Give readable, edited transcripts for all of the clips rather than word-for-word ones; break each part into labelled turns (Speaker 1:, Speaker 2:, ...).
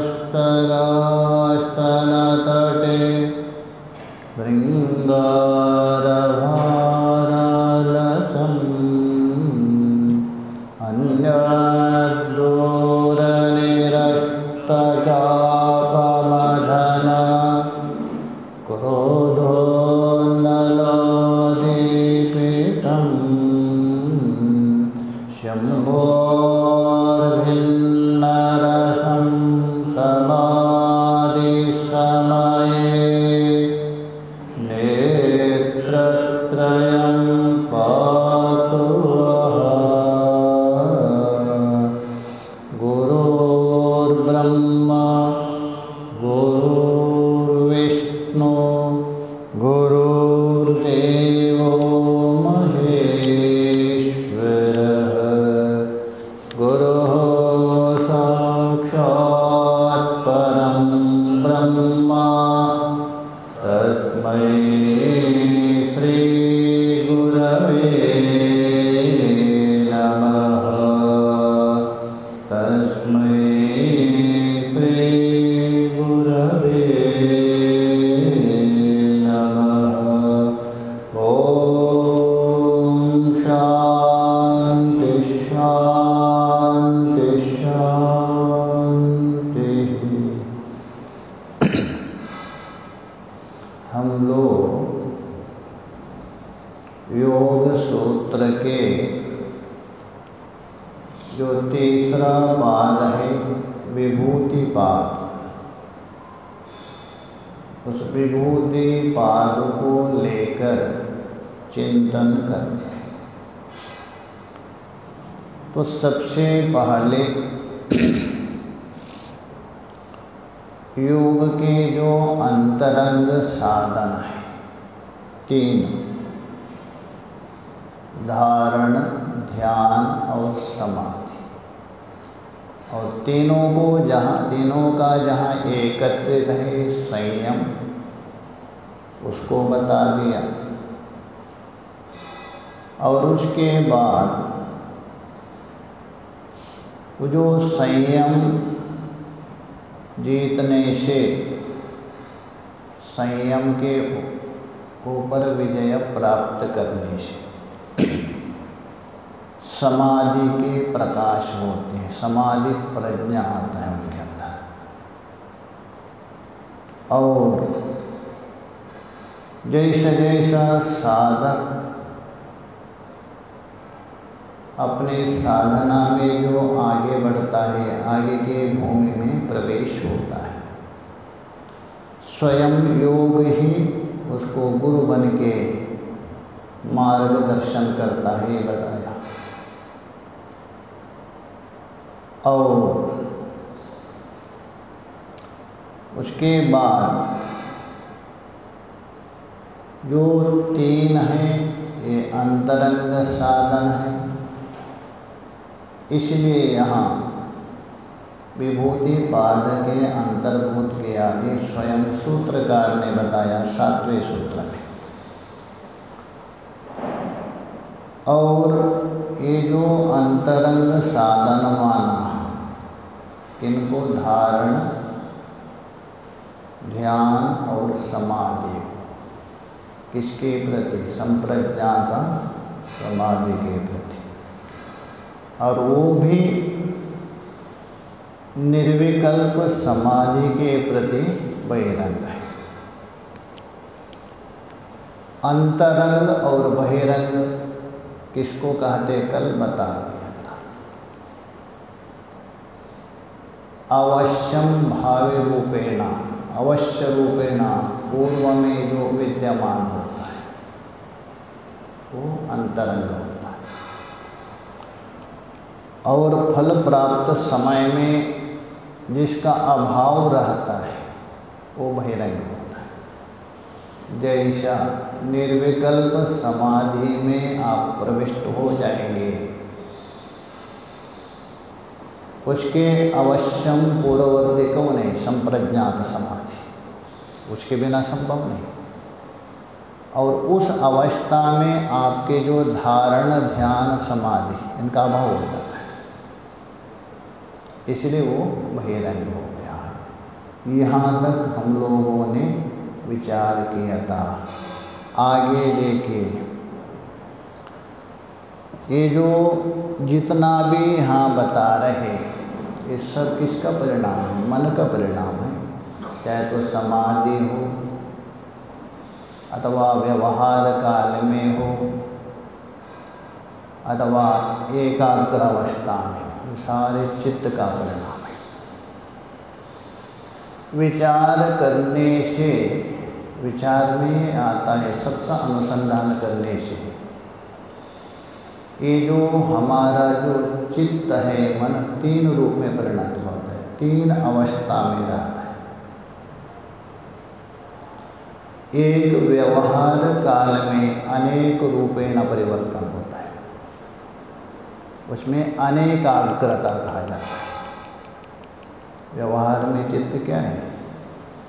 Speaker 1: स्थलतटे भृङ्गारभारलसम् अन्यद्दूरनिरस्तचापमधन क्रोधोल्ललोदीपितं शम्भोर्भिन्नरसं समाधिसमये नेत्रत्रयं पातु गुरुर्ब्रह्मा गुरुर्विष्णु गुरुर्देवो महेश्वरः गुरुः साक्षात् परं ब्रह्म तस्मै श्री गुरवे नमः तस्मै श्री गुरवे नमः। ॐ शान्ति शान्ति शान्ति। हम लोग योग सूत्र के जो तीसरा पाद है विभूति पाद, उस विभूति पाद को लेकर चिंतन करते हैं। तो सबसे पहले योग के जो अंतरंग साधन है तीन, धारण, ध्यान और समाधि, और तीनों का जहाँ एकत्रित है संयम, उसको बता दिया। और उसके बाद वो जो संयम जीतने से, संयम के ऊपर विजय प्राप्त करने से समाधि के प्रकाश होते हैं, समाधि प्रज्ञा आता है उनके अंदर। और जैसा जैसा साधक अपने साधना में जो आगे बढ़ता है, आगे के भूमि में प्रवेश होता है, स्वयं योग ही उसको गुरु बन के मार्गदर्शन करता है, ये बताया। और उसके बाद जो तीन हैं ये अंतरंग साधन है, इसलिए यहाँ विभूति पाद के अंतर्भूत किया ये स्वयं सूत्रकार ने बताया 7वें सूत्र में। और ये जो अंतरंग साधन माना, इनको धारण, ध्यान और समाधि, किसके प्रति? संप्रज्ञाता समाधि के प्रति। और वो भी निर्विकल्प समाधि के प्रति बहिरंग है। अंतरंग और बहिरंग किसको कहते कल बता दिया था। अवश्यम भावे रूपेण, अवश्य रूपेण पूर्व में जो विद्यमान होता है वो अंतरंग होता है। और फल प्राप्त समय में जिसका अभाव रहता है वो बहिरंग होता है। जैसा निर्विकल्प समाधि में आप प्रविष्ट हो जाएंगे, उसके अवश्यम पूर्ववर्ती कौन है? संप्रज्ञात समाधि, उसके बिना संभव नहीं। और उस अवस्था में आपके जो धारण, ध्यान, समाधि, इनका अभाव हो जाता है। इसलिए वो बहिरंग हो गया है। यहाँ तक हम लोगों ने विचार किया था। आगे देखिए, ये जो जितना भी यहाँ बता रहे ये सब किसका परिणाम है? मन का परिणाम है। चाहे तो समाधि हो अथवा व्यवहार काल में हो अथवा एकाग्र अवस्था में, ये सारे चित्त का परिणाम है। विचार करने से, विचार में आता है सबका अनुसंधान करने से, ये जो हमारा जो चित्त है, मन तीन रूप में परिणत होता है, तीन अवस्था में रहता है। एक व्यवहार काल में अनेक रूपेण परिवर्तन होता है, उसमें अनेकाग्रता कहा जाता है। व्यवहार में चित्त क्या है?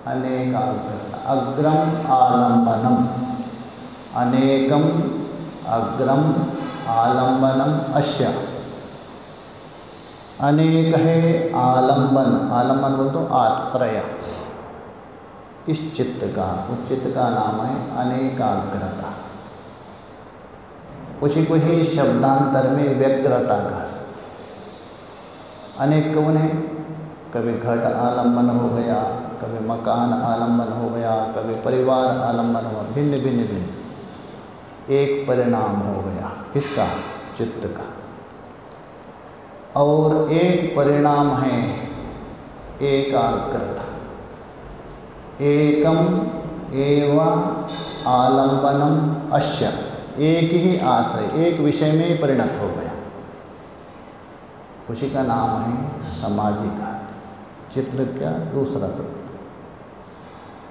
Speaker 1: अनेकाग्रता। अग्रम आलम्बनम, अनेकम अग्रम आलम्बनम अस्य। अनेक है आलम्बन, आलम्बन बोल तो आश्रय इस चित्त का, उस चित्त का नाम है अनेकाग्रता। उसी को ही शब्दांतर में व्यग्रता का। अनेक कौन है? कभी घट आलम्बन हो गया, कभी मकान आलम्बन हो गया, कभी परिवार आलम्बन हुआ, भिन्न भिन्न भिन्न एक परिणाम हो गया। किसका? चित्त का। और एक परिणाम है एकाग्रता। एकम एवं आलम्बनम अस्य, एक ही आश्रय, एक विषय में परिणत हो गया, उसी का नाम है समाधि का। चित्र क्या? दूसरा चित्र।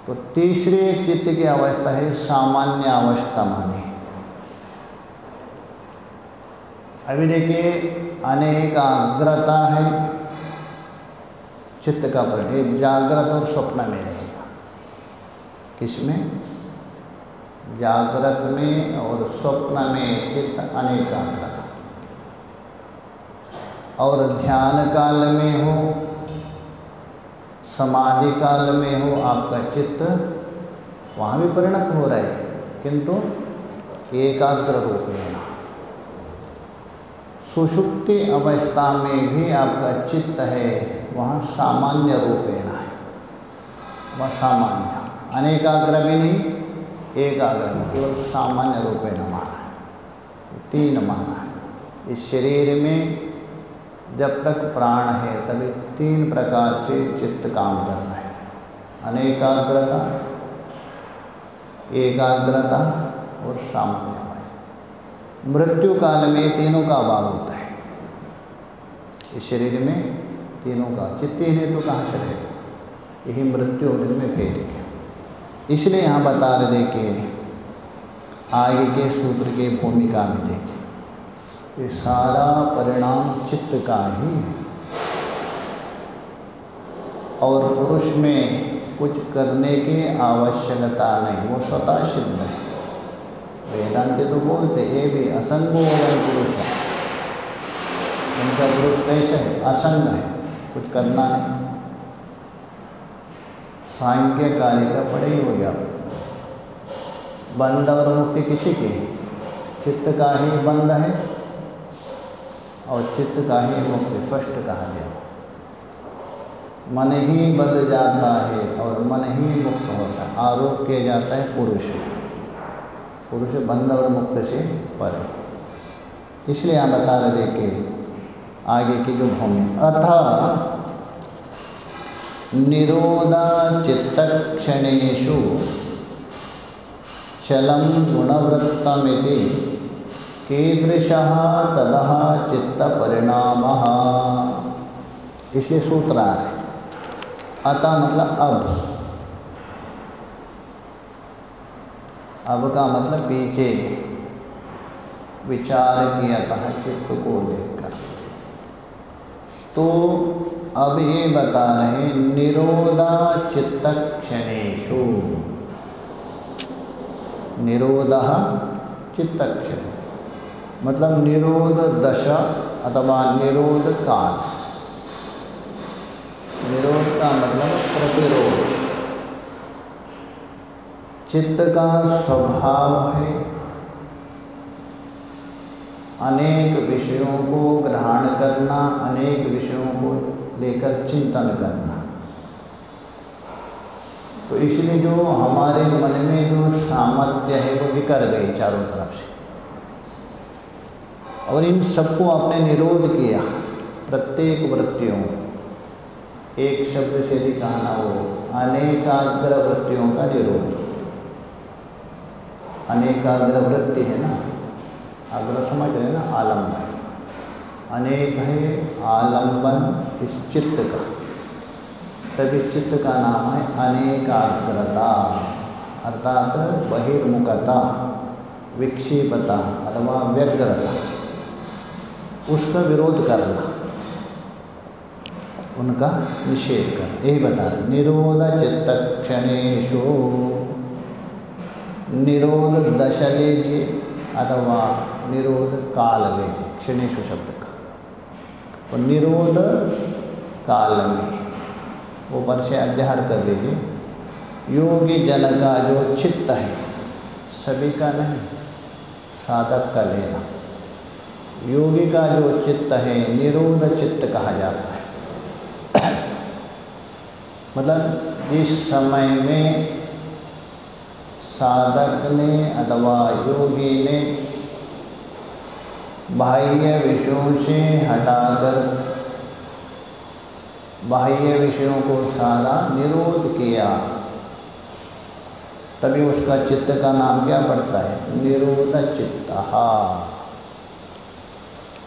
Speaker 1: तो तीसरे चित्त की अवस्था है सामान्य अवस्था माने। अभी देखिए, अनेकाग्रता है चित्त का परिणाम, जागृत और स्वप्न में रहेगा। किसमें? जागृत में और स्वप्न में चित्त अनेकाग्रता। और ध्यान काल में हो, समाधि काल में हो, आपका चित्त वहाँ भी परिणत हो रहा है, किंतु एकाग्र रूपेण। सुषुप्ति अवस्था में भी आपका चित्त है, वहाँ सामान्य रूपेण है, वह सामान्य, अनेकाग्र भी नहीं, एकाग्र भी, केवल सामान्य रूपेण माना है। तीन माना है। इस शरीर में जब तक प्राण है तभी तीन प्रकार से चित्त काम करना है। अनेकाग्रता, एकाग्रता और सामान्य। मृत्यु काल में तीनों का अभाव होता है। इस शरीर में तीनों का, चित्त ही नहीं तो कहाँ से रहेगा? यही मृत्यु होने में भेद है। इसलिए यहाँ बता रहे, देखिए आगे के सूत्र की भूमिका में देखिए, ये सारा परिणाम चित्त का ही है। और पुरुष में कुछ करने की आवश्यकता नहीं, वो स्वतः सिद्ध है। वेदांत तो बोलते ये भी असंगो है पुरुष है। उनका पुरुष कैसे है? असंग है, कुछ करना नहीं। सांख्य कार्य का पढ़े ही हो गया। बंध और मुक्ति किसी की? चित्त का ही बंध है और चित्त का ही मुक्ति, स्पष्ट कहा गया। मन ही बंध जाता है और मन ही मुक्त होता है। आरोप किया जाता है पुरुष, पुरुष बंध और मुक्त से पर। इसलिए यहाँ बता रहे, देखिए आगे की जो भूमि, अतः निरोधा चित्तक्षणेषु चलं गुणवृत्तमिति कीदृशः तदः चित्त परिणामः। इसलिए सूत्र आ रहे, अतः मतलब अब का मतलब पीछे विचार किया था चित्त को लेकर। तो अब ये बता रहे, निरोधा चित्तक्षणेषु, निरोधः चित्तक्षण मतलब निरोध दशा अथवा निरोध काल। निरोध का मतलब प्रतिरोध। चित्त का स्वभाव है अनेक विषयों को ग्रहण करना, अनेक विषयों को लेकर चिंतन करना। तो इसलिए जो हमारे मन में जो सामर्थ्य है वो बिखर गई चारों तरफ से, और इन सबको आपने निरोध किया। प्रत्येक वृत्तियों, एक शब्द से भी कहना हो, अनेकाग्र वृत्तियों का निरोध। अनेकाग्र वृत्ति है ना, अग्र समझ रहे ना, आलम्बन। अनेक है आलम्बन इस चित्त का, तभी चित्त का नाम है अनेकाग्रता, अर्थात बहिर्मुखता, विक्षेपता अथवा व्यग्रता, उसका विरोध करना, उनका निषेध करना, यही बता रहे। निरोध चित्त क्षणेषु, निरोध दशा लीजिए अथवा निरोध काल लीजिए, क्षणेषु शब्द का। और निरोध काल में ऊपर से अध्याहार कर लीजिए। योगी जन का जो चित्त है, सभी का नहीं, साधक का लेना। योगी का जो चित्त है निरोध चित्त कहा जाता है। मतलब जिस समय में साधक ने अथवा योगी ने बाह्य विषयों से हटाकर बाह्य विषयों को सारा निरोध किया, तभी उसका चित्त का नाम क्या पड़ता है? निरोध चित्तः।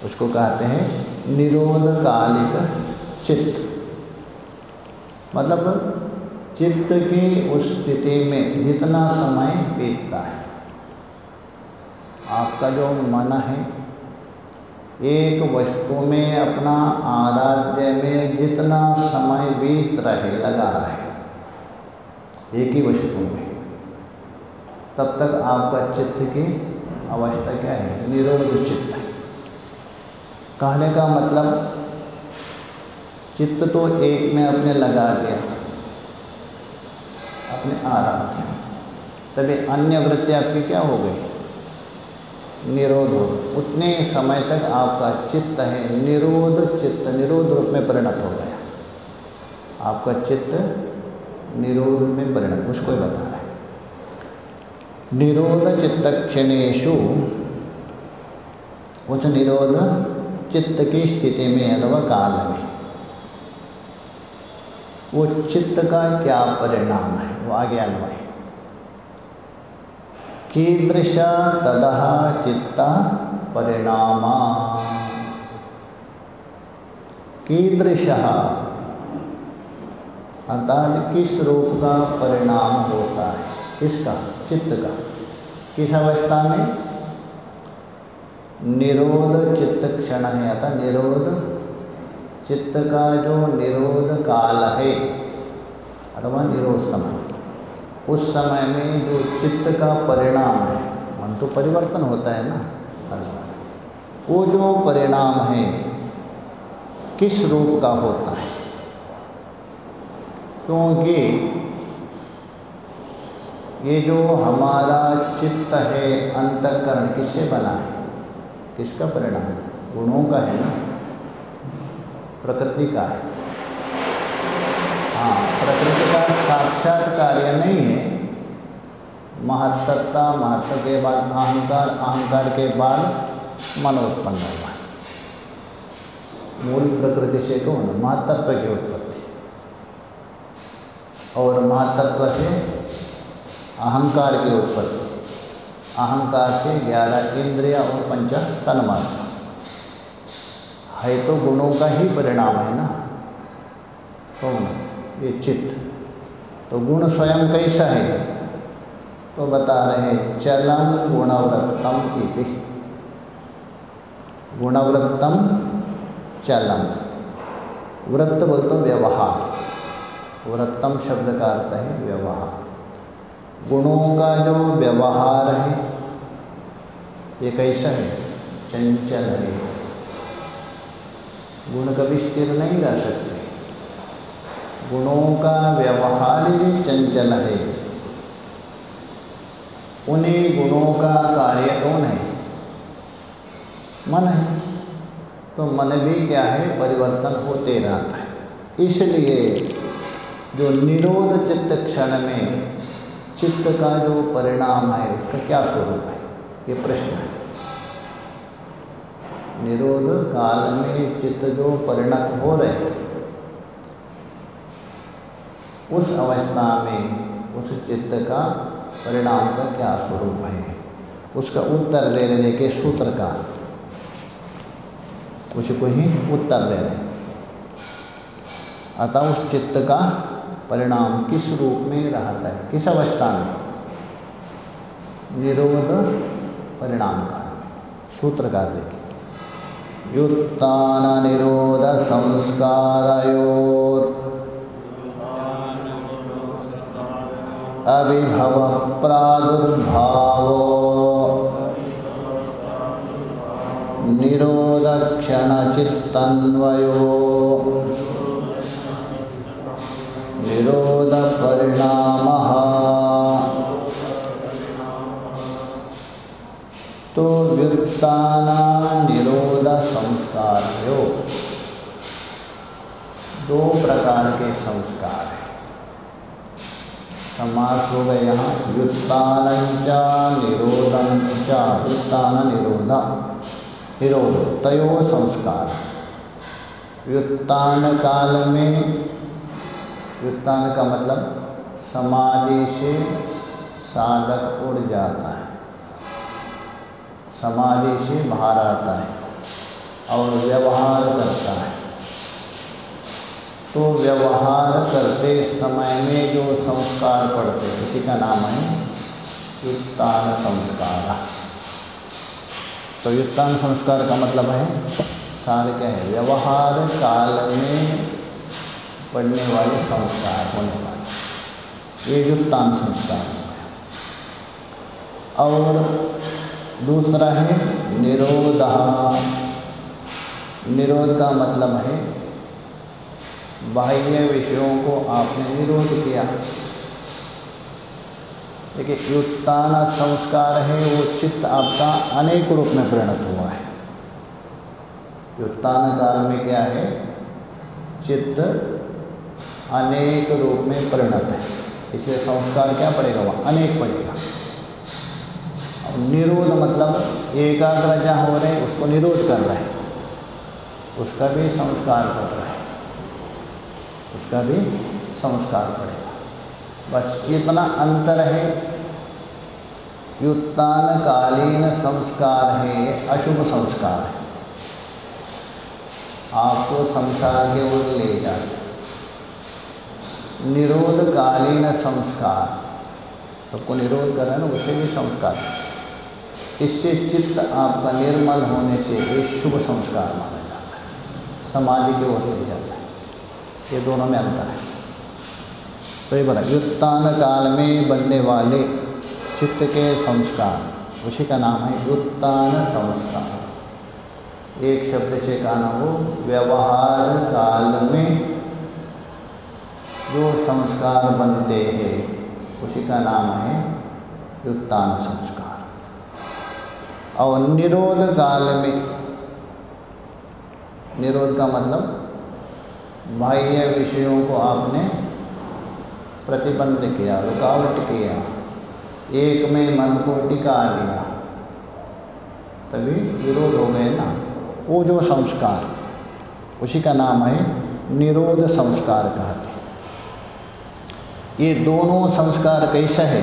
Speaker 1: उसको कहते हैं निरोध कालिक चित्त। मतलब चित्त की उस स्थिति में जितना समय बीतता है, आपका जो मन है एक वस्तु में अपना आराध्य में जितना समय बीत रहे, लगा रहे एक ही वस्तु में, तब तक आपका चित्त की अवस्था क्या है? निरोध चित्त है। कहने का मतलब चित्त तो एक में अपने लगा दिया, अपने आराध्य, तभी अन्य वृत्ति आपकी क्या हो गई? निरोध हो। उतने समय तक आपका चित्त है निरोध चित्त, निरोध रूप में परिणत हो गया। आपका चित्त निरोध में परिणत, उसको ही बता रहे हैं। निरोध चित्त क्षणेषु, उस निरोध चित्त की स्थिति में अथवा काल में वो चित्त का क्या परिणाम है, वो आगे अन्वय। कीदृश तदः चित्त परिणामा, कीदृश अर्थात किस रूप का परिणाम होता है, किसका? चित्त का। किस अवस्था में? निरोध चित्त क्षण है, अतः निरोध चित्त का जो निरोध काल है अथवा निरोध समय, उस समय में जो चित्त का परिणाम है, मन तो परिवर्तन होता है ना हर समय, वो जो परिणाम है किस रूप का होता है? क्योंकि ये जो हमारा चित्त है अंतःकरण किससे बना है? किसका परिणाम? गुणों का है ना, प्रकृति का है। हाँ, प्रकृति का साक्षात कार्य नहीं है। महत्तता, महत्व के बाद अहंकार, अहंकार के बाद मन उत्पन्न हुआ है। मूल प्रकृति से कौन? महत्तत्व की उत्पत्ति, और महत्तत्व से अहंकार की उत्पत्ति, अहंकार से 11 इंद्रिय और 5 तन्मात्रा है, तो गुणों का ही परिणाम है ना। कौन? ये चित्त। तो गुण स्वयं कैसा है? तो बता रहे चलम गुणवृत्तम इति, गुणवृत्तम चलम। वृत्त बोलते व्यवहार, वृत्तम शब्द का अर्थ है व्यवहार। गुणों का जो व्यवहार है ये कैसा है? चंचल है। गुण कभी स्थिर नहीं रह सकते। गुणों का व्यवहार ही चंचल है, उन्हीं गुणों का कार्य कौन है? मन है। तो मन भी क्या है? परिवर्तन होते रहता है। इसलिए जो निरोध चित्त क्षण में चित्त का जो परिणाम है उसका क्या स्वरूप है, ये प्रश्न है। निरोध काल में चित्त जो परिणत हो रहे उस अवस्था में उस चित्त का परिणाम का क्या स्वरूप है, उसका उत्तर देने के सूत्रकार उसको ही उत्तर दे रहे। अतः उस चित्त का परिणाम किस रूप में रहता है, किस अवस्था में? निरोध परिणाम का सूत्रकार देखिए। युत्तान निरोध संस्कारयोर अभिभव प्रादुर्भावो निरोध क्षण चित्तन्वयो निरोध परिणामः। तो व्युत्थाना निरोध संस्कारयो, दो प्रकार के संस्कार हैं। समास हो गए यहाँ व्युत्थानंच निरोधंच, व्युत्थान निरोध निरोध तयो संस्कार। व्युत्थान काल में, व्युत्थान का मतलब समाधि से साधक उड़ जाता है, समाधि से बाहर आता है और व्यवहार करता है। तो व्यवहार करते समय में जो संस्कार पड़ते हैं इसी का नाम है व्युत्थान संस्कार। तो व्युत्थान संस्कार का मतलब है सार क्या है? व्यवहार काल में पढ़ने वाले संस्कार होने वाले, ये व्युत्थान संस्कार हो गया। और दूसरा है निरोध। निरोध का मतलब है बाह्य विषयों को आपने निरोध किया। देखिए व्युत्थान संस्कार है वो चित्त आपका अनेक रूप में परिणत हुआ है। व्युत्थान काल में क्या है? चित्त अनेक रूप में परिणत है, इसलिए संस्कार क्या पड़ेगा? वह अनेक पड़ेगा। और निरोध मतलब एकाग्र जहाँ हो रहे उसको निरोध कर रहे हैं, उसका भी संस्कार पड़ रहा है, उसका भी संस्कार पड़ेगा। बस इतना अंतर है। व्युत्थान कालीन संस्कार है अशुभ संस्कार है, आपको संसार के ओर ले जाए। निरोध कालीन संस्कार, सबको निरोध कर रहे हैं ना, उससे भी संस्कार, इससे चित्त आपका निर्मल होने से एक शुभ संस्कार माना जाता है, समाधि की ओर ले जाता है। ये दोनों में अंतर है। तो ये बोला व्युत्थान काल में बनने वाले चित्त के संस्कार, उसी का नाम है व्युत्थान संस्कार। एक शब्द से कहा ना हो, व्यवहार काल में जो संस्कार बनते हैं उसी का नाम है व्युत्थान संस्कार। और निरोध काल में, निरोध का मतलब बाह्य विषयों को आपने प्रतिबंध किया, रुकावट किया, एक में मन को टिका लिया, तभी विरोध हो गए ना। वो जो संस्कार उसी का नाम है निरोध संस्कार कहते हैं। ये दोनों संस्कार कैसा है?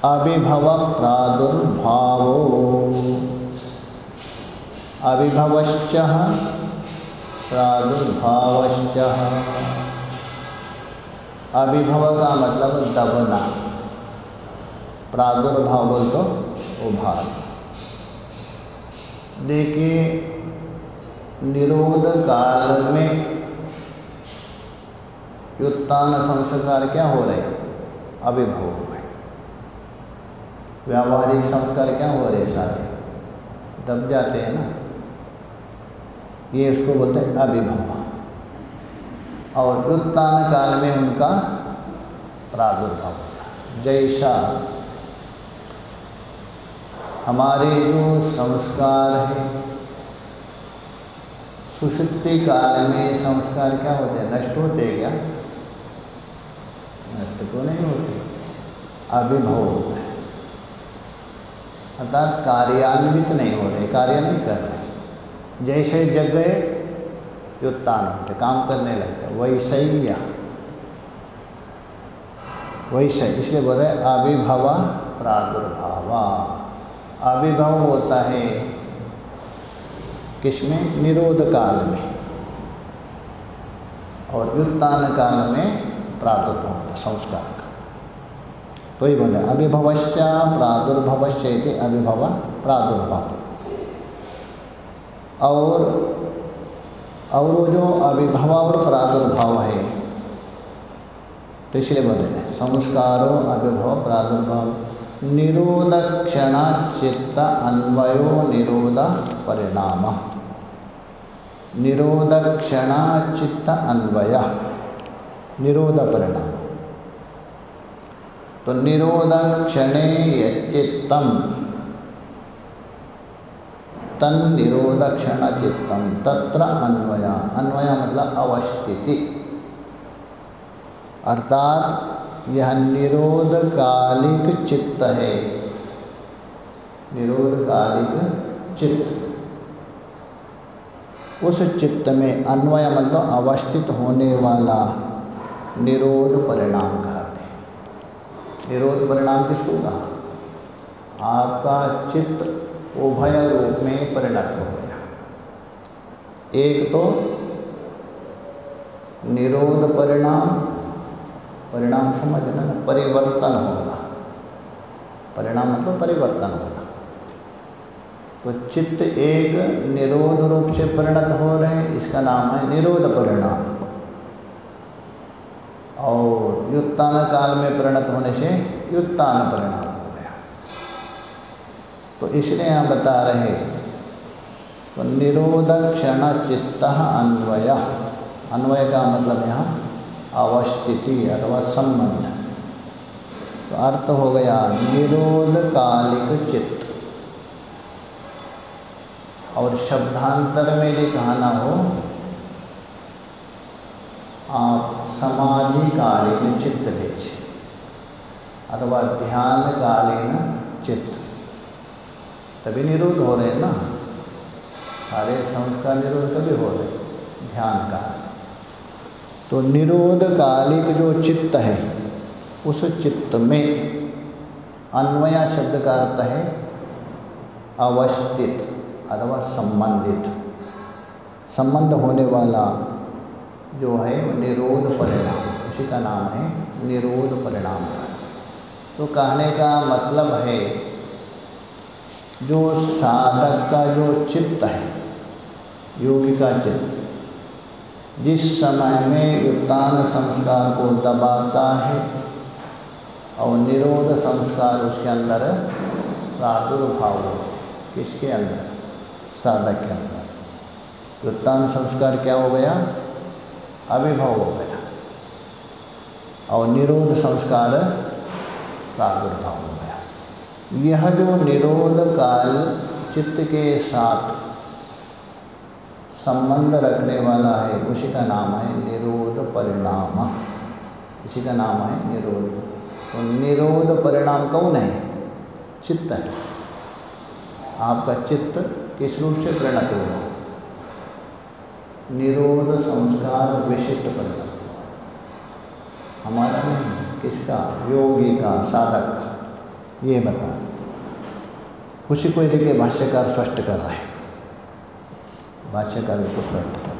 Speaker 1: अभिभव प्रादुर्भावो, अभिभवश्च प्रादुर्भावश्च। अभिभव का मतलब दबना, प्रादुर्भाव बोल तो उभार। देखिए निरोध काल में व्युत्थान संस्कार क्या हो रहे हैं? अभिभव हो गए। व्यावहारिक संस्कार क्या हो रहे? सारे दब जाते हैं ना, ये उसको बोलते हैं अभिभव। और व्युत्थान काल में उनका प्रादुर्भाव होता है। जैसा हमारे जो संस्कार है, सुषुप्ति काल में संस्कार क्या होते हैं? नष्ट होते हैं क्या? नष्ट तो नहीं होते, आविर्भाव होता है, अर्थात कार्यान्वित नहीं हो रहे, कार्य नहीं कर रहे। जैसे जग गए व्युत्थान होते, काम करने लगते, वैसे ही या वैसे, इसलिए बोल रहे आविर्भाव प्रादुर्भाव। आविर्भाव होता है किसमें? निरोध काल में, और व्युत्थान काल में प्रादुर्भाव होता संस्कार का। तो ही बोले अभिभवश्च प्रादुर्भवश्च इति अभिभव प्रादुर्भाव। और वो जो अभिभव और प्रादुर्भाव है, तो इसलिए बोले संस्कारो अभिभव प्रादुर्भाव निरोध क्षण चित्त अन्वयो निरोध परिणाम। निरोध क्षण चित्त अन्वय निरोध परिणाम। तो निरोध क्षणे यच्चित्तम तन निरोध क्षण चित्तम तत्र अन्वय। अन्वय मतलब अवस्थिति, अर्थात यह निरोध कालिक चित्त है। निरोध कालिक चित्त, उस चित्त में अन्वय मतलब अवस्थित होने वाला निरोध परिणाम कहते हैं। निरोध परिणाम किसको कहा? आपका चित्त उभय रूप में परिणत हो गया। एक तो निरोध परिणाम, परिणाम समझना ना, परिवर्तन होगा। परिणाम मतलब परिवर्तन होगा। तो चित्त एक निरोध रूप से परिणत हो रहे हैं, इसका नाम है निरोध परिणाम। और व्युत्थान काल में परिणत होने से व्युत्थान परिणाम हो गया। तो इसलिए यहाँ बता रहे तो निरोध क्षण चित्त अन्वय। अन्वय का मतलब यहाँ अवस्थिति अथवा संबंध। तो अर्थ हो गया निरोध कालिक चित्त। और शब्दांतर में भी कहना हो, आप समाधि कालीन चित्त लीजिए अथवा ध्यान कालीन चित्त, तभी निरोध हो रहे हैं ना। सारे संस्कार निरोध कभी हो रहे? ध्यान काल। तो निरोध कालिक जो चित्त है, उस चित्त में अन्वय शब्द का अर्थ है अवस्थित अथवा संबंधित, संबंध होने वाला जो है निरोध परिणाम, उसी का नाम है निरोध परिणाम। तो कहने का मतलब है जो साधक का जो चित्त है, योगी का चित्त, जिस समय में व्युत्थान संस्कार को दबाता है और निरोध संस्कार उसके अंदर प्रादुर्भाव हो। किसके अंदर? साधक के अंदर। व्युत्थान संस्कार क्या हो गया? अभिभव हो गया। और निरोध संस्कार प्रादुर्भाव हो गया। यह जो निरोध काल चित्त के साथ संबंध रखने वाला है, उसी का नाम है निरोध परिणाम। इसी का नाम है निरोध। तो निरोध परिणाम कौन है? चित्त है। आपका चित्त किस रूप से परिणत होगा? निरोध संस्कार विशिष्ट परिणाम। हमारा नहीं, किसका? योगी का, साधक का। ये बता, उसी को लेके भाष्यकार स्पष्ट कर रहे हैं। भाष्यकार इसको स्पष्ट कर,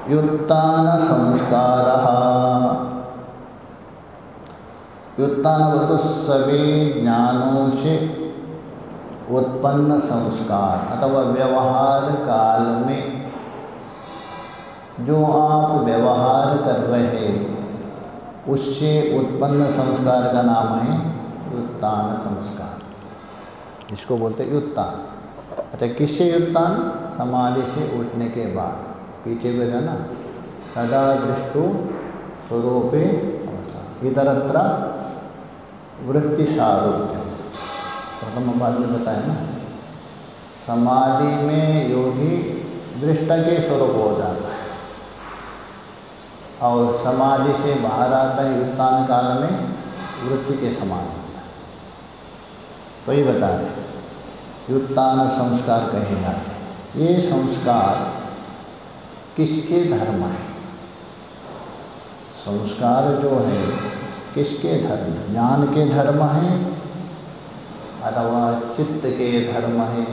Speaker 1: व्युत्थान संस्कारः। व्युत्थान बोल तो सभी ज्ञानों से उत्पन्न संस्कार अथवा व्यवहार काल में जो आप व्यवहार कर रहे हैं, उससे उत्पन्न संस्कार का नाम है व्युत्थान संस्कार। इसको बोलते हैं व्युत्थान। अच्छा, किससे व्युत्थान? समाधि से उठने के बाद। पीछे भी है ना, तदा दृष्टो स्वरूपे अवसान। इतरत्र वृत्ति सारूप्य, प्रथम बाद में बताया ना, समाधि में योगी दृष्ट के स्वरूप हो जाता है और समाधि से बाहर आता है उत्तान काल में वृत्ति के समान होता है। तो ये बता रहे उत्तान संस्कार कहे जाते हैं। ये संस्कार किसके धर्म है? संस्कार जो है किसके धर्म? ज्ञान के धर्म है अथवा चित्त के धर्म है?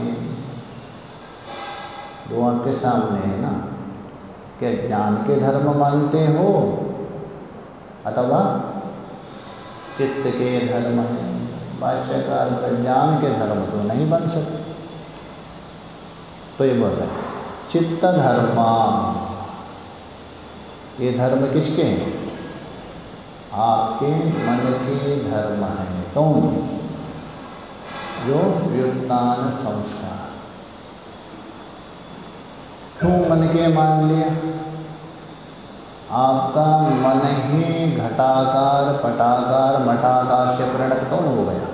Speaker 1: वो आपके सामने है ना। क्या ज्ञान के धर्म मानते हो अथवा चित्त के धर्म है? भाष्यकार ज्ञान के धर्म तो नहीं बन सकते। तो ये बोल रहे चित्त धर्मा, ये धर्म किसके हैं? आपके मन के धर्म है। कौन? जो व्युत्थान संस्कार। क्यों मन के मान लिया? आपका मन ही घटाकार पटाकार मठाकार से परिणत कौन हो गया?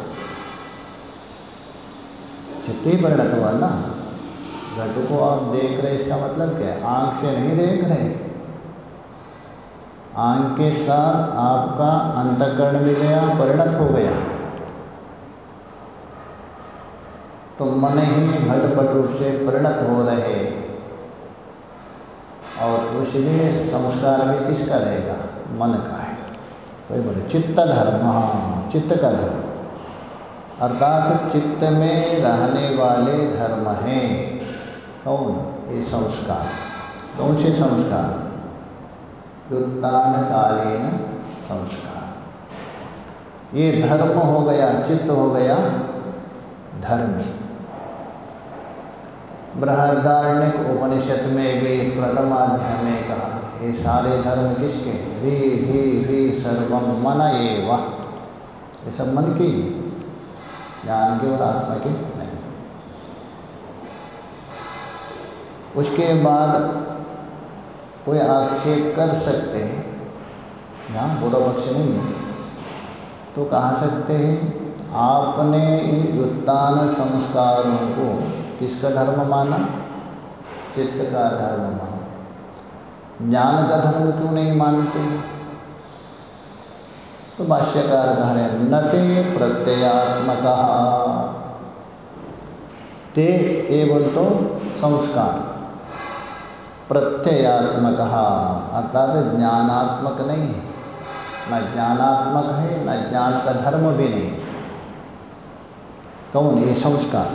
Speaker 1: चित्त ही परिणत हुआ ना। घट को आप देख रहे, इसका मतलब क्या है? आँख से नहीं देख रहे, आँख के साथ आपका अंतःकरण मिल गया, परिणत हो गया। तो मन ही घटपट रूप से परिणत हो रहे और उसमें संस्कार भी किसका रहेगा? मन का है। तो ये बोले चित्त धर्म, हाँ चित्त का धर्म अर्थात चित्त में रहने वाले धर्म हैं। कौन? ये संस्कार। कौन से संस्कार? उत्तान कालीन संस्कार। ये धर्म हो गया, चित्त हो गया धर्मी। बृहदारण्यक उपनिषद में भी प्रथम अध्याय में कहा ये सारे धर्म किसके? हि हि हि सर्वम मन एव। ये सब मन की, ज्ञान की और आत्मा की नहीं। उसके बाद कोई आक्षेप कर सकते हैं, यहाँ बुरा पक्ष नहीं है, तो कहा सकते हैं आपने इन उत्तान संस्कारों को किसका धर्म माना? चित्त का धर्म माना। ज्ञान का धर्म क्यों नहीं मानते? तो भाष्यकार कह रहे हैं न ते प्रत्ययात्मक ते, ये बोल तो संस्कार प्रत्ययात्मक अर्थात ज्ञानात्मक नहीं है। न ज्ञानात्मक है न ज्ञान का धर्म भी नहीं। कौन? ये संस्कार।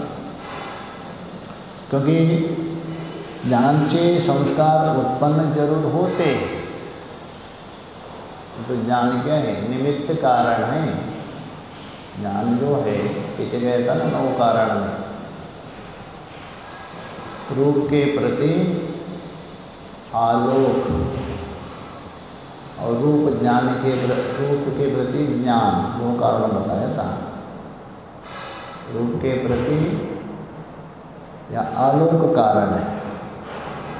Speaker 1: क्योंकि ज्ञान से संस्कार उत्पन्न जरूर होते हैं। तो ज्ञान क्या है? निमित्त कारण है। ज्ञान जो है पीछे गया था ना 9 कारण में, रूप के प्रति आलोक और रूप ज्ञान के रूप के प्रति ज्ञान, 2 कारण बताया था। रूप के प्रति या आलोक कारण है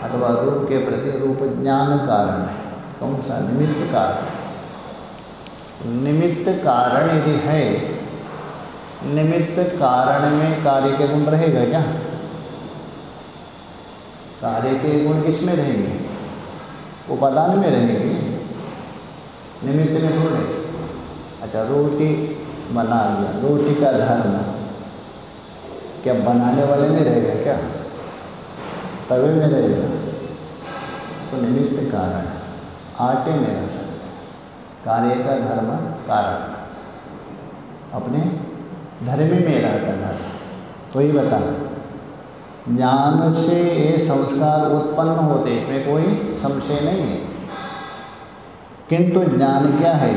Speaker 1: अथवा रूप के प्रति रूप ज्ञान कारण है। कौन सा? निमित्त कारण। निमित्त कारण यदि है, निमित्त कारण में कार्य के गुण रहेगा क्या? कार्य के गुण किस में रहेंगे? उपादान में रहेंगे, निमित्त में थोड़े। अच्छा रोटी बना लिया, रोटी का धर्म क्या बनाने वाले में रहेगा क्या? तवे में रहेगा? तो निमित्त कारण आटे में रह सकते। कार्य का धर्म कारण अपने धर्म में रहता धर्म। तो ये बता ज्ञान से ये संस्कार उत्पन्न होते, इसमें कोई संशय नहीं है। किंतु ज्ञान क्या है?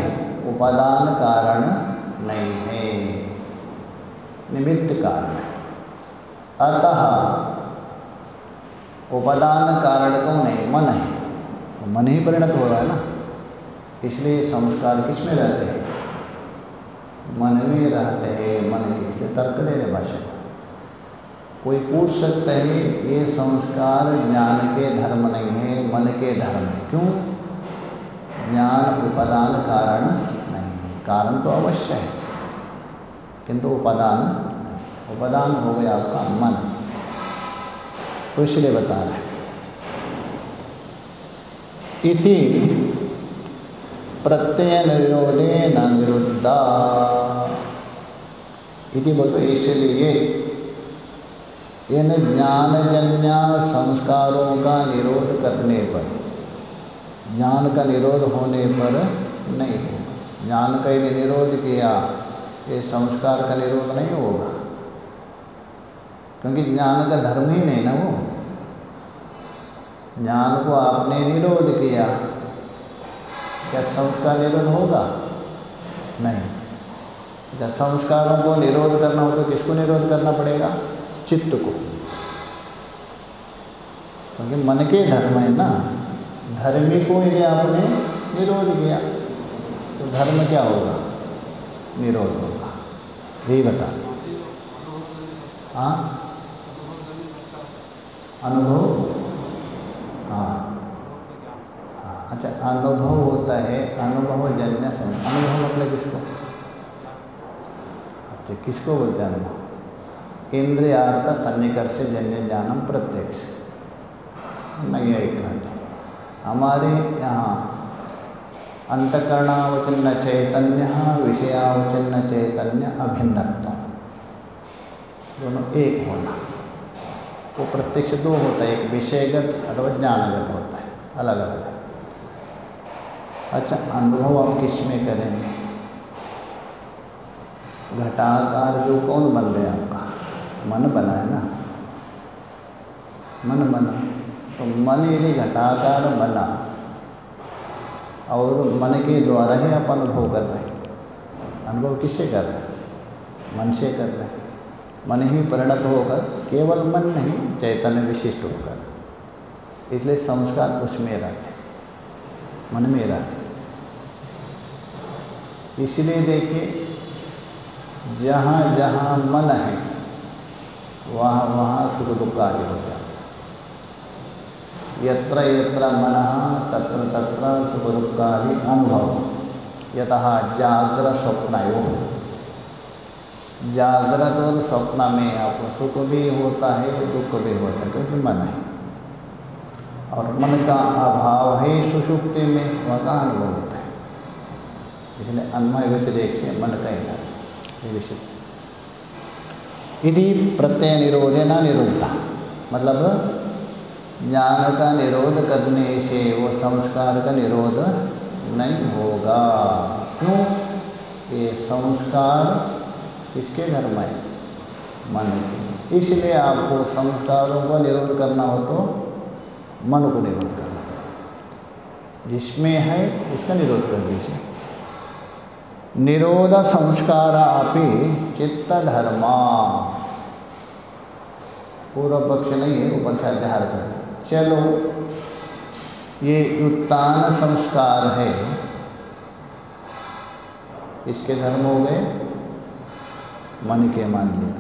Speaker 1: उपादान कारण नहीं है, निमित्त कारण है। अतः उपादान कारण कौन है? मन है। मन ही परिणत हो रहा है ना, इसलिए संस्कार किस में रहते हैं? मन में रहते हैं। मन के इसलिए तर्क दे रहे भाषा। कोई पूछ सकता है ये संस्कार ज्ञान के धर्म नहीं है, मन के धर्म है। क्यों? ज्ञान उपादान कारण नहीं है। कारण तो अवश्य है किंतु उपादान नहीं। उपादान हो गया आपका मन, तो इसलिए बता रहा है। इति प्रत्यय निरोधे न निरुद्धा। इति बोलो इसलिए इन ज्ञानजन्य संस्कारों का निरोध करने पर, ज्ञान का निरोध होने पर नहीं होगा। ज्ञान का यदि निरोध किया, ये संस्कार का निरोध नहीं होगा, क्योंकि ज्ञान का धर्म ही नहीं ना वो। ज्ञान को आपने निरोध किया, क्या संस्कार निरोध होगा? नहीं। जब संस्कारों को निरोध करना हो तो किसको निरोध करना पड़ेगा? चित्त को, क्योंकि मन के धर्म है ना। धर्मी को यदि आपने निरोध किया तो धर्म क्या होगा? निरोध होगा। यही बता। हाँ, अनुभव। हाँ, अच्छा, अनुभव होता है, अनुभव जन्य संस्कार। अनुभव मतलब किसको? अच्छा, किसको बोलते हैं अनुभव? इंद्रियार्थ सन्निकर्ष जन्य ज्ञानम प्रत्यक्ष। नहीं, एक कहते हमारे यहाँ अंतकरणावचन्न चैतन्य, विषयावचन्न चैतन्य अभिन्नत्व, दोनों एक होना। वो प्रत्यक्ष दो होता है, एक विषयगत अथवा ज्ञानगत होता है, अलग अलग है। अच्छा, अनुभव आप किस में करेंगे? घटाकार जो कौन बन रहे आपका? मन बना है ना, मन बना। तो मन यदि घटाकार बना और मन के द्वारा ही आप अनुभव कर रहे हैं। अनुभव किससे कर रहे हैं? मन से कर रहे हैं। मन ही परिणत होकर, केवल मन नहीं, चैतन्य विशिष्ट होकर, इसलिए संस्कार उसमें रहते, मन में रहते। इसलिए देखिए, जहाँ जहाँ मन है वहाँ वहाँ सुख दुख आदि हो जाता। यत्र यत्र मनः तत्र तत्र सुख दुःखादि अनुभव। यतः जागृत स्वप्नयोः, जागृत और स्वप्न में आपको सुख भी होता है, दुख भी होता है, क्योंकि मन है। और मन का अभाव है सुषुप्ति में, वह का अनुभव होता है। इसलिए अन्वय व्यतिरेक से मन का ही विषय। यदि प्रत्यय निरोधे न निरुद्धा, मतलब ज्ञान का निरोध करने से वो संस्कार का निरोध नहीं होगा। क्यों? ये संस्कार किसके धर्म है? मन के। इसलिए आपको संस्कारों का निरोध करना हो तो मन को निरोध करना पड़ेगा। जिसमें है उसका निरोध कर दीजिए। निरोध संस्कार अपि चित्त धर्मा। पूर्व पक्ष नहीं है, ऊपर से अध्यार कर। चलो, ये उत्तान संस्कार है, इसके धर्म हो गए, मन के मान लिया।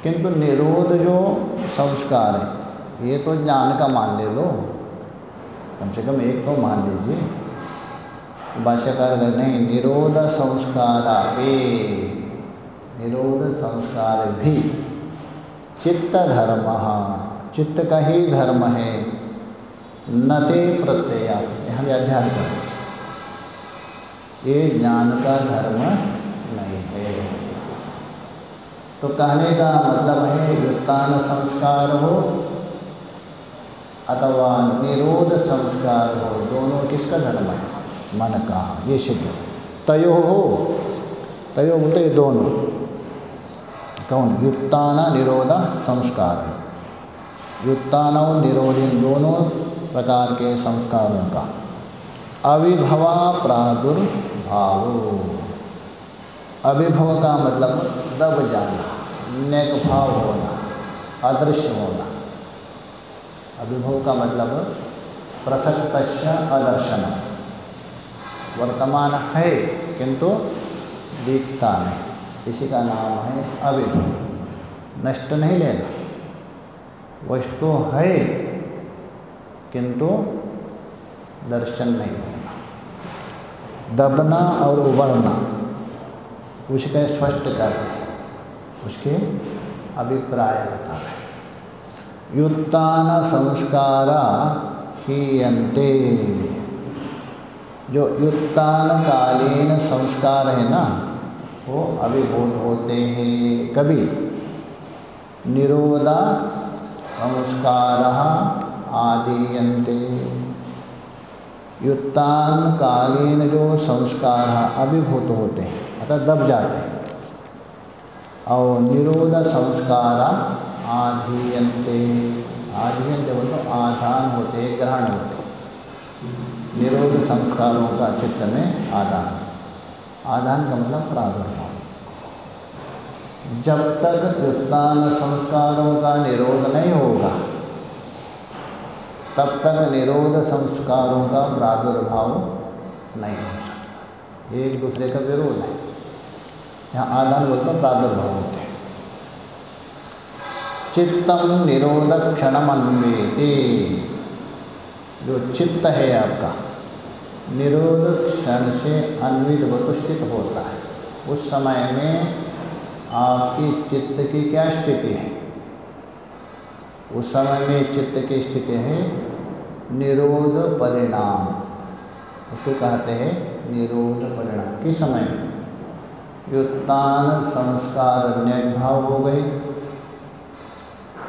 Speaker 1: किंतु निरोध जो संस्कार है, ये तो ज्ञान का मान ले लो, कम से कम एक तो मान लीजिए। भाष्यकार नहीं, निरोध संस्कार भी, निरोध संस्कार भी चित्त धर्म, चित्त का ही धर्म है। न ते प्रत्यय, यहाँ भी अध्याय कर, ये ज्ञान का धर्म नहीं है। तो कहने का मतलब है उत्तान संस्कार हो अथवा निरोध संस्कार हो, दोनों किसका धर्म है? मन का। ये सिद्ध तयो हो, तयो बोलते ये दोनों कौन? युक्तान निरोध संस्कार, युक्तान और निरोध, इन दोनों प्रकार के संस्कारों का अविभवा प्रादुर्भाव। अविभव का मतलब दब जाना, नेक भाव होना, अदृश्य होना। अविभव का मतलब प्रसक्तस्य अदर्शन, वर्तमान है किंतु दिखता नहीं, इसी का नाम है अविभव। नष्ट नहीं लेना, वस्तु है किंतु दर्शन नहीं होना। दबना और उबलना उसका स्पष्ट कर उसके अभिप्राय बता रहे। युत्तान संस्कारा हीयन्ते, जो युत्तान कालीन संस्कार है ना वो अभिभूत होते हैं। कभी निरोधा संस्कारः आदीयन्ते, युत्तान कालीन जो संस्कार अभिभूत होते हैं अर्थात दब जाते हैं, और निरोध संस्कार आधीयन्ते, आधीयन्ते बोलो आधान होते हैं, ग्रहण होते हैं। निरोध संस्कारों का चित्त में आधान, आधान का मतलब प्रादुर्भाव। जब तक युत्तान संस्कारों का निरोध नहीं होगा तब तक निरोध संस्कारों का प्रादुर्भाव नहीं हो सकता। एक दूसरे का विरोध है। यहाँ आधान बोलते प्रादुर्भाव होते हैं। चित्तम निरोध क्षणमन्वेति, जो चित्त है आपका निरोध क्षण से अन्वित वस्तुस्थित होता है। उस समय में आपकी चित्त की क्या स्थिति है? उस समय में चित्त की स्थिति है निरोध परिणाम, उसको कहते हैं निरोध परिणाम। किस समय में? युत्तान संस्कार निर्भाव हो गए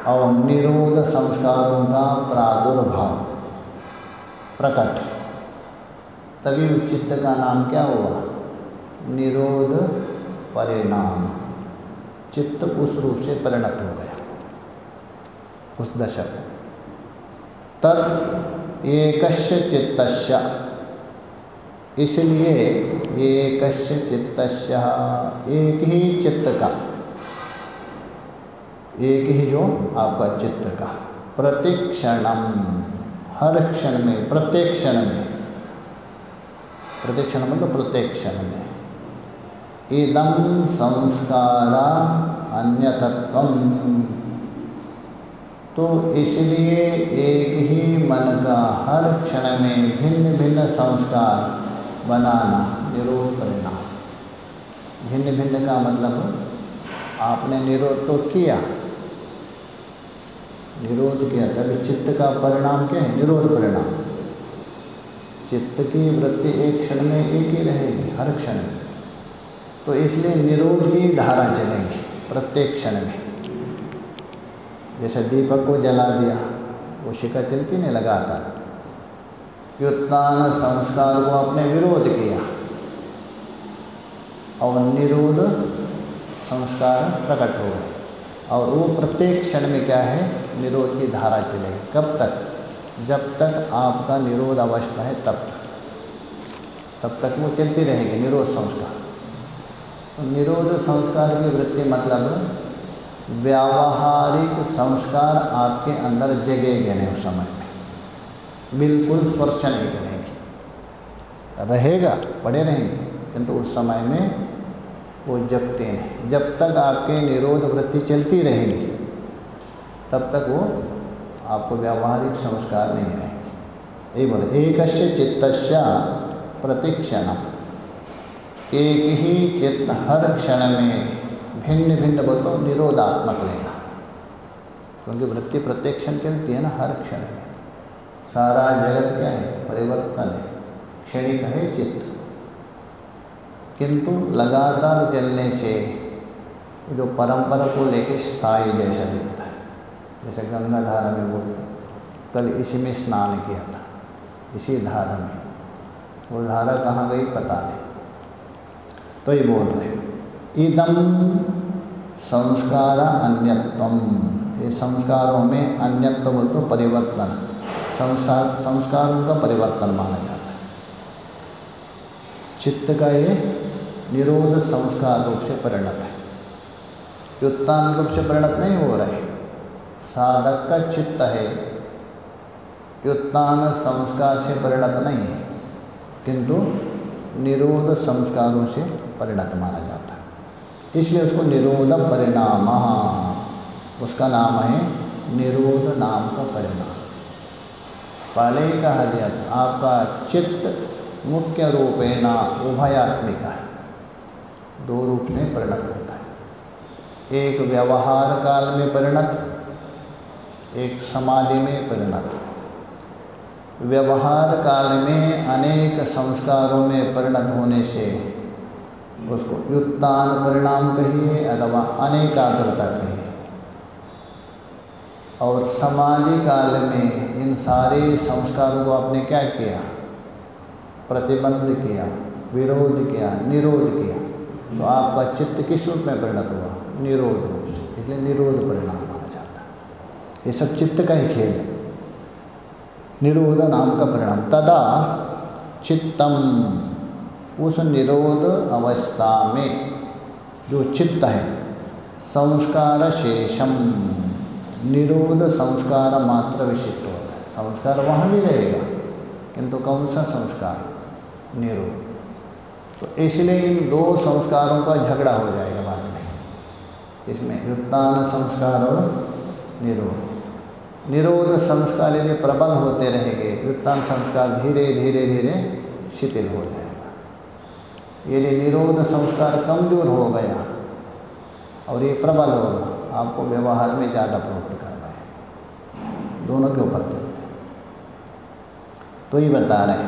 Speaker 1: और निरोध संस्कारों का प्रादुर्भाव प्रकट, तभी उस चित्त का नाम क्या हुआ? निरोध परिणाम। चित्त उस रूप से परिणत हो गया उस दशा को। तत् एकस्य चित्तस्य, इसलिए एकस्य चित्तस्य, एक ही चित्त का, एक ही जो आपका चित्त का, प्रतिक्षणम, हर क्षण में, प्रत्येक क्षण में, प्रत्येक क्षण मतलब प्रत्येक क्षण में, इदं संस्कारा अन्यतत्वम, तो इसलिए एक ही मन का हर क्षण में भिन्न भिन्न संस्कार बनाना निरोध परिणाम। भिन्न भिन्न का मतलब आपने निरोध तो किया, निरोध किया, तभी चित्त का परिणाम क्या है? निरोध परिणाम। चित्त की वृत्ति एक क्षण में एक ही रहेगी हर क्षण में, तो इसलिए निरोध की धारा चलेगी प्रत्येक क्षण में। जैसे दीपक को जला दिया, वो शिखा चलती नहीं लगातार। युत्तान संस्कार को आपने विरोध किया और निरोध संस्कार प्रकट हो गए, और वो प्रत्येक क्षण में क्या है? निरोध की धारा चलेगी। कब तक? जब तक आपका निरोध अवस्था है तब तक वो चलती रहेगी निरोध संस्कार। तो निरोध संस्कार की वृत्ति मतलब व्यावहारिक संस्कार आपके अंदर जगेंगे नहीं उस समय में, बिल्कुल स्पर्श नहीं करेंगे, रहेगा, पड़े रहेंगे, किंतु उस समय में वो जगते नहीं। जब तक आपके निरोध वृत्ति चलती रहेगी तब तक वो आपको व्यावहारिक संस्कार नहीं आएंगे। यही बोले एकस्य चित्तस्य प्रतिक्षण, एक ही चित्त हर क्षण में भिन्न भिन्न बोलते निरोधात्मक लेना, क्योंकि वृत्ति प्रत्येक क्षण चलती है ना हर क्षण में। सारा जगत क्या है? परिवर्तन है, क्षणिक है चित्त, किंतु लगातार चलने से जो परंपरा को लेके स्थायी जैसा दिखता है। जैसे गंगा धारा में बोलते, कल इसी में स्नान किया था, इसी धारा में, वो धारा कहाँ गई पता नहीं। तो ये बोल रहे इदम संस्कार अन्यत्वम, ये संस्कारों में अन्यत्व बोल तो परिवर्तन, संस्कारों का परिवर्तन माना जाता है। चित्त का ये निरोध संस्कार रूप से परिणत है, युत्तान रूप से परिणत नहीं हो रहे। साधक का चित्त है, युत्तान संस्कार से परिणत नहीं है, किंतु निरोध संस्कारों से परिणत माना जाता है, इसलिए उसको निरोध परिणाम उसका नाम है निरोध नाम का परिणाम। पहले ही कहा दिया था आपका चित्त मुख्य रूपेण उभयात्मिका है, दो रूप में परिणत होता है, एक व्यवहार काल में परिणत, एक समाधि में परिणत। व्यवहार काल में अनेक संस्कारों में परिणत होने से उसको व्युत्थान परिणाम कहिए अथवा अनेकाग्रता कहिए, और समाधि काल में इन सारे संस्कारों को आपने क्या किया, प्रतिबंध किया, विरोध किया, निरोध किया, तो आपका चित्त किस रूप में परिणत हुआ, निरोध रूप से, इसलिए निरोध परिणाम माना जाता है। ये सब चित्त का ही खेल है, निरोध नाम का परिणाम। तदा चित्तम, उस निरोध अवस्था में जो चित्त है, संस्कार शेषम, निरोध संस्कार मात्र विशिष्ट होता है। संस्कार वहाँ भी रहेगा किंतु कौन सा संस्कार, निरोध। तो इसलिए इन दो संस्कारों का झगड़ा हो जाएगा बाद में, इसमें व्युत्थान संस्कार और निरोध। निरोध संस्कार यदि प्रबल होते रहेंगे, व्युत्थान संस्कार धीरे धीरे धीरे शिथिल हो जाएगा। यदि निरोध संस्कार कमजोर हो गया और ये प्रबल होगा, आपको व्यवहार में ज़्यादा प्रवृत्त करना है, दोनों के ऊपर चलते हैं। तो ये बता रहे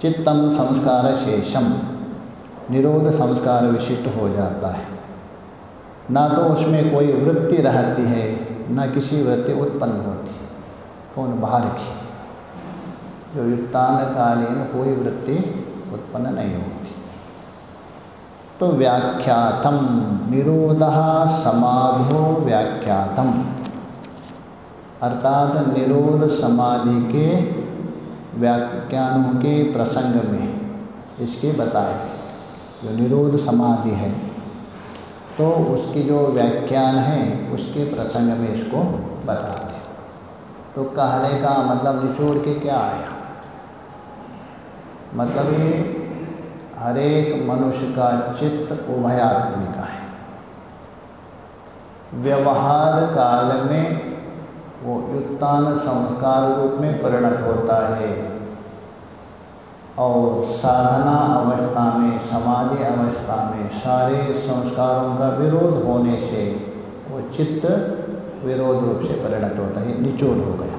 Speaker 1: चित्तम संस्कार शेषम, निरोध संस्कार विशिष्ट हो जाता है, ना तो उसमें कोई वृत्ति रहती है, ना किसी वृत्ति उत्पन्न होती। कौन, बाहर की, जो व्युत्थान कालीन कोई वृत्ति उत्पन्न नहीं होती। तो व्याख्यातम निरोधः समाधो व्याख्यातम, अर्थात निरोध समाधि के व्याख्यानों के प्रसंग में इसके बताए। जो निरोध समाधि है तो उसकी जो व्याख्यान है उसके प्रसंग में इसको बता दें। तो कहने का मतलब निचोड़ के क्या आया, मतलब ये हर एक मनुष्य का चित्त उभयात्मिका है। व्यवहार काल में वो व्युत्थान संस्कार रूप में परिणत होता है, और साधना अवस्था में, समाधि अवस्था में सारे संस्कारों का विरोध होने से वो चित्त विरोध रूप से परिणत होता है, निचोड़ हो गया।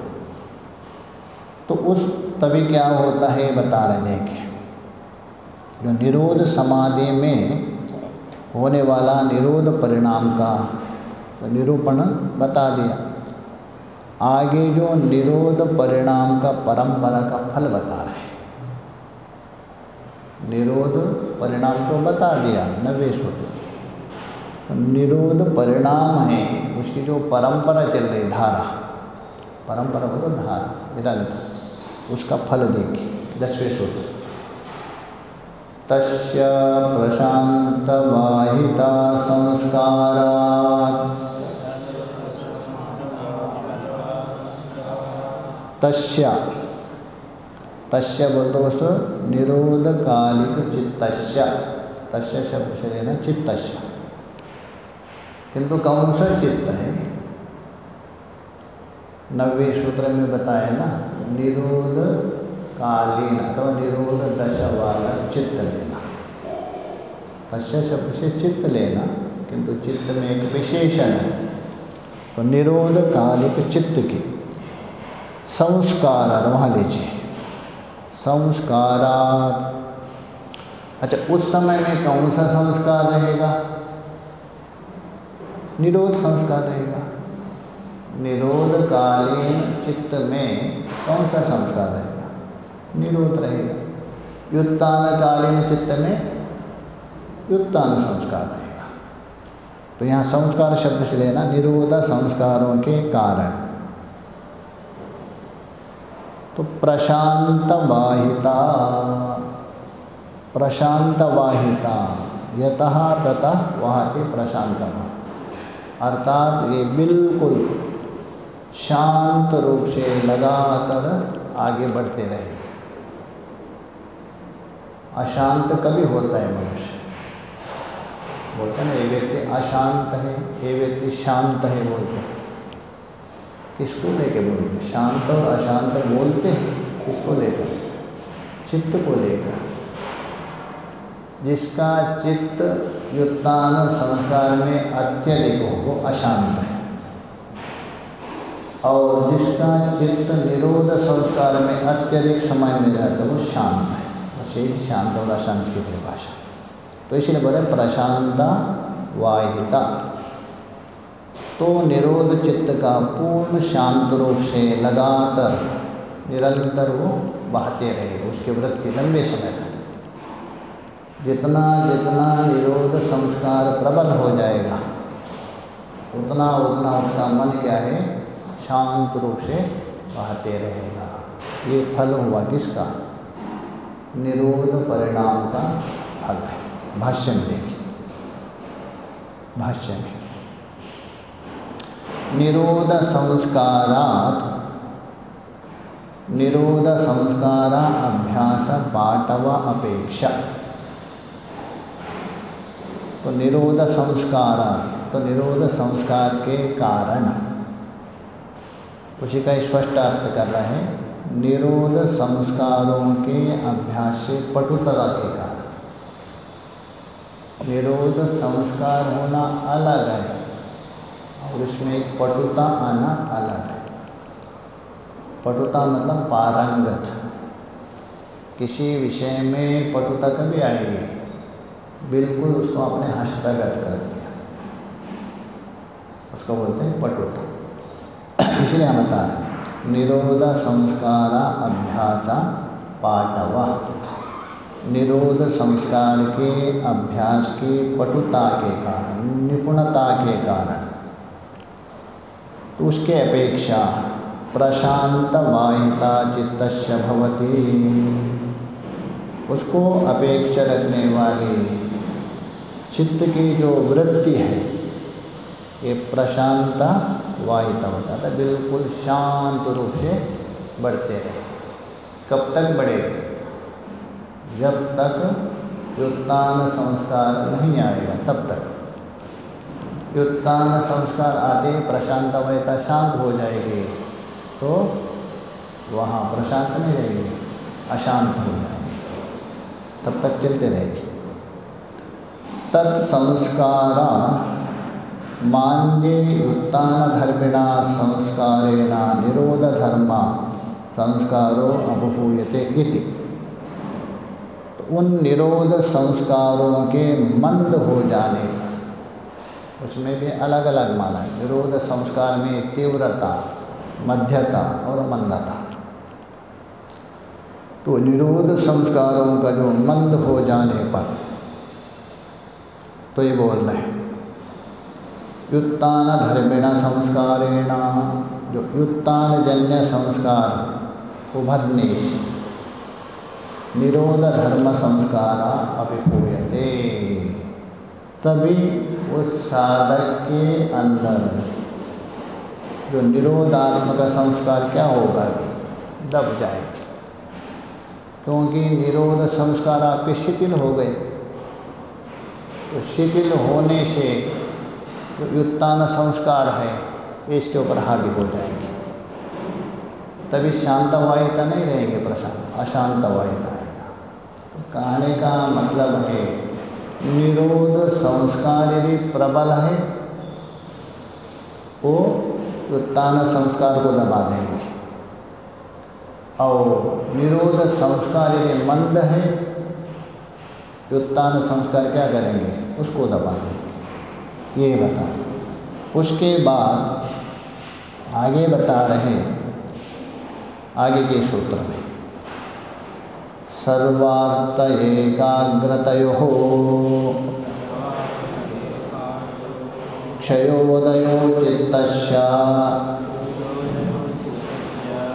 Speaker 1: तो उस तभी क्या होता है बता रहे देखें। जो निरोध समाधि में होने वाला निरोध परिणाम का तो निरूपण बता दिया। आगे जो निरोध परिणाम का परंपरा का फल बता रहे हैं। निरोध परिणाम तो बता दिया 90 सूत्र, निरोध परिणाम है उसकी जो परंपरा चल रही, धारा, परंपरा बोलो धारा, निरंतर, उसका फल देखिए 10वें सूत्र। तस्य प्रशांत वाहिता संस्कारात्, तस्य, तस्य बोल दो उस निरोध कालिक चित्तस्य, तस्य शब्द से लेना चित्तस्य, किंतु कौन सा चित्त है, 90वें सूत्र में बताया ना, निरोध कालीन अथवा निरोध दशा वाला चित्त लेना। तस्य शब्द से चित्त लेना, किंतु चित्त में एक विशेषण है। तो निरोध कालिक चित्त की संस्कार, वहाँ लीजिए संस्कारात्। अच्छा, उस समय में कौन सा संस्कार रहेगा, निरोध संस्कार रहेगा। निरोध कालीन चित्त में कौन सा संस्कार रहेगा, निरोध रहेगा। व्युत्थान कालीन चित्त में व्युत्थान संस्कार रहेगा। तो यहाँ संस्कार शब्द से लेना निरोध संस्कारों के कारण। तो प्रशांत वाहिता, प्रशांत वाहिता, यतः ततः वहाति प्रशांत, अर्थात ये बिल्कुल शांत रूप से लगातार आगे बढ़ते रहे। अशांत कभी होता है मनुष्य, बोलते हैं ना ये व्यक्ति अशांत है, ये व्यक्ति शांत है बोलते हैं। किसको लेकर बोलते? शांत और अशांत बोलते हैं किसको लेकर? चित्त को लेकर। जिसका चित्त व्युत्थान संस्कार में अत्यधिक हो वो अशांत है, और जिसका चित्त निरोध संस्कार में अत्यधिक समय में रहता है वो शांत है। बस यही शांत और अशांत की परिभाषा। तो इसलिए बोले प्रशांता वाहिता। तो निरोध चित्त का पूर्ण शांत रूप से लगातार निरंतर वो बहते रहेगा, उसके वृत्ति लंबे समय तक। जितना जितना निरोध संस्कार प्रबल हो जाएगा उतना उतना उसका मन क्या है? शांत रूप से बहते रहेगा। ये फल हुआ किसका? निरोध परिणाम का फल है। भाष्य में देखिए, भाष्य में निरोध संस्कारा अभ्यास पाटव अपेक्षा। तो निरोध संस्कार के कारण, उसी का स्पष्ट अर्थ कर रहे हैं। निरोध संस्कारों के अभ्यास से पटुता के कारण। निरोध संस्कार होना अलग है और इसमें एक पटुता आना अलग है। पटुता मतलब पारंगत। किसी विषय में पटुता कभी आएगी? बिल्कुल उसको अपने हस्तगत कर दिया, उसको बोलते हैं पटुता। इसलिए हम बता रहे हैं निरोध संस्कारा अभ्यासा पाटवा। निरोध संस्कार के अभ्यास की पटुता के कारण, निपुणता के कारण, तो उसके अपेक्षा प्रशांत वाहिता चित्तस्य भवति। उसको अपेक्षा रखने वाली चित्त की जो वृत्ति है ये प्रशांत वाहिता होता है, बिल्कुल शांत रूप से बढ़ते रहे। कब तक बढ़ेगा? जब तक व्युत्थान संस्कार नहीं आएगा तब तक। व्युत्थान संस्कार आते प्रशांत वाहिता शांत हो जाएगी तो वहाँ प्रशांत नहीं रहेगी, अशांत हो जाएगी, तब तक चलते रहेगी। तत्संस्कारा मान्ये व्युत्थान धर्मिणा संस्कारेण निरोध धर्म संस्कारो अभूयते इति। तो उन निरोध संस्कारों के मंद हो जाने पर, उसमें भी अलग अलग माना है। निरोध संस्कार में तीव्रता, मध्यता और मंदता। तो निरोध संस्कारों का जो मंद हो जाने पर, तो ये बोल रहे हैं व्युत्थान धर्मिण संस्कारेण, जो व्युत्थान जन्य संस्कार उभरने निरोध धर्म संस्कार अभिपूयते, तभी उस साधक के अंदर जो निरोधात्मक संस्कार क्या होगा? दब जाएगी। क्योंकि निरोध संस्कार आपके शिथिल हो गए, तो शिथिल होने से जो व्युत्थान संस्कार है इसके ऊपर हावी हो जाएंगे, तभी शांत वाहिता नहीं रहेंगे, प्रशांत अशांत वाहिता आएगा। कहने का मतलब है निरोध संस्कार यदि प्रबल है वो व्युत्थान संस्कार को दबा देंगे, और निरोध संस्कार यदि मंद है व्युत्थान संस्कार क्या करेंगे? उसको दबा देंगे। ये बता। उसके बाद आगे बता रहे आगे के सूत्र में सर्वार्थ एकाग्रतयोः क्षयोदयो चित्तस्य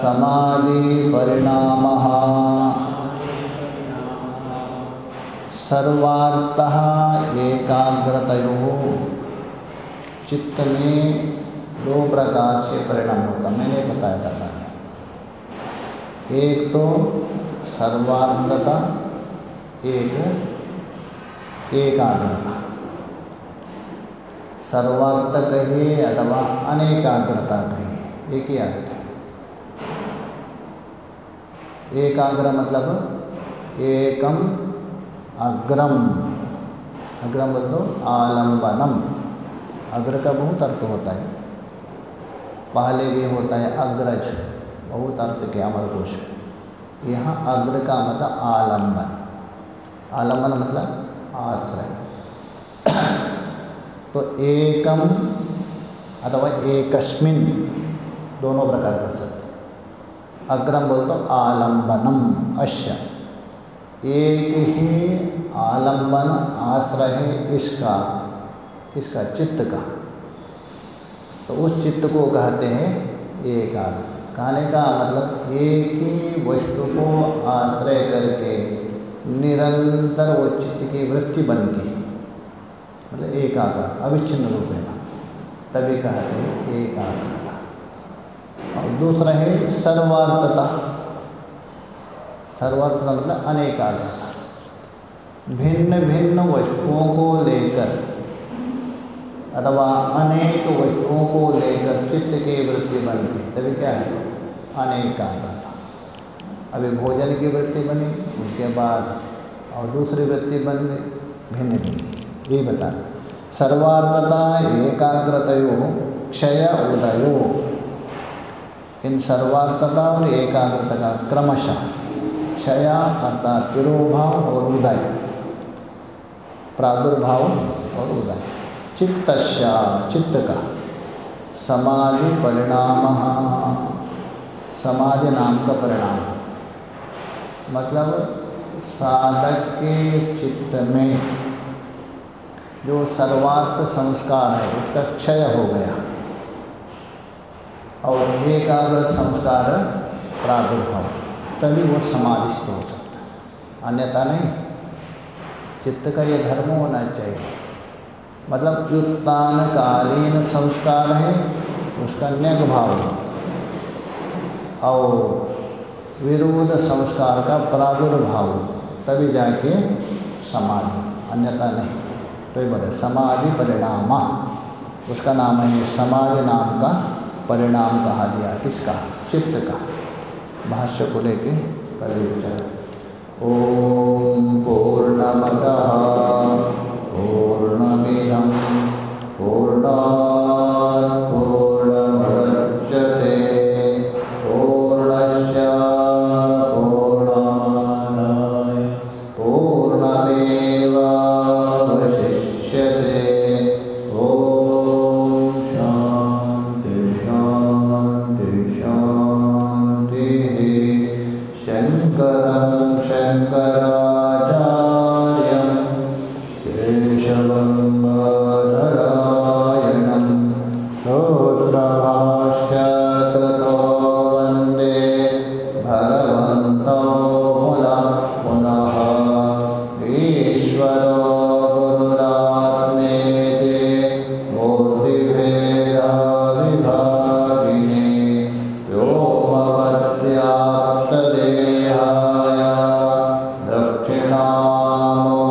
Speaker 1: समाधि परिणामः सर्वार्थः एकाग्रतयोः। चित्त में दो प्रकार से परिणाम होता, मैंने बताया था पहले। एक तो सर्वार्थता, एक एकाग्रता। सर्वार्थ कहिए अथवा अनेकाग्रता कहिए, एक ही अर्थ है। एकाग्र मतलब एकम अग्रम, अग्रम बोल दो आलम्बनम। अग्र का बहुत अर्थ होता है, पहले भी होता है अग्रज, बहुत अर्थ के अमरकोश। यहाँ अग्र का मतलब आलम्बन, आलम्बन मतलब आश्रय। तो एकम अथवा एकस्मिन दोनों प्रकार कर सकते। अग्रम बोल तो आलम्बनम अश्य, एक ही आलम्बन आश्रय है इसका, किसका? चित्त का। तो उस चित्त को कहते हैं एकाग्र। कहने का मतलब एक ही वस्तु को आश्रय करके निरंतर वो चित्त की वृत्ति बनती है, मतलब एकाग्र अविच्छिन्न रूपेण, तभी कहते हैं एकाग्रता। और दूसरा है सर्वार्थता। सर्वार्थता मतलब अनेकाग्रता। भिन्न भिन्न वस्तुओं को लेकर अथवा अनेक वस्तुओं को लेकर चित्त की वृत्ति बनती है, तभी क्या है? अनेकाग्रता। अभी भोजन की वृत्ति बनी, उसके बाद और दूसरी वृत्ति बन गई, भिन्न भिन्न। ये बता सर्वार्थता एकाग्रतयो क्षय उदयो। इन सर्वार्थता और एकाग्रता का क्रमशः क्षय अर्थात तिरोभाव और उदय, प्रादुर्भाव और उदय। चित्तस्य चित्त का समाधि परिणाम, समाधि नाम का परिणाम मतलब साधक के चित्त में जो सर्वार्थ संस्कार है उसका क्षय हो गया और एकाग्र संस्कार प्रादुर्भाव, तभी वो समाधिस्थ हो सकता है, अन्यथा नहीं। चित्त का ये धर्म होना चाहिए, मतलब व्युत्थानकालीन संस्कार है उसका न्यग भाव और विरोध संस्कार का प्रादुर्भाव, तभी जाके समाधि, अन्यथा नहीं। तो ये बोले समाधि परिणाम, उसका नाम है समाधि नाम का परिणाम कहा गया, किसका? चित्त का। भाष्य को लेके पहले विचार। ओम पूर्णमदः पूर्णमिदं पूर्णात् पूर्णमुदच्यते पूर्णस्य पूर्णमादाय पूर्णमेवावशिष्यते। ओम शांति शांति शांतिः। शंकरं शंकराचार्यं केशवं बादरायणं सूत्रभाष्यकृतो वन्दे भगवन्तौ पुनः पुनः। ईश्वरो गुरुरात्मेति मूर्तिभेदविभागिने व्योमवद्व्याप्तदेहाय दक्षिणामूर्तये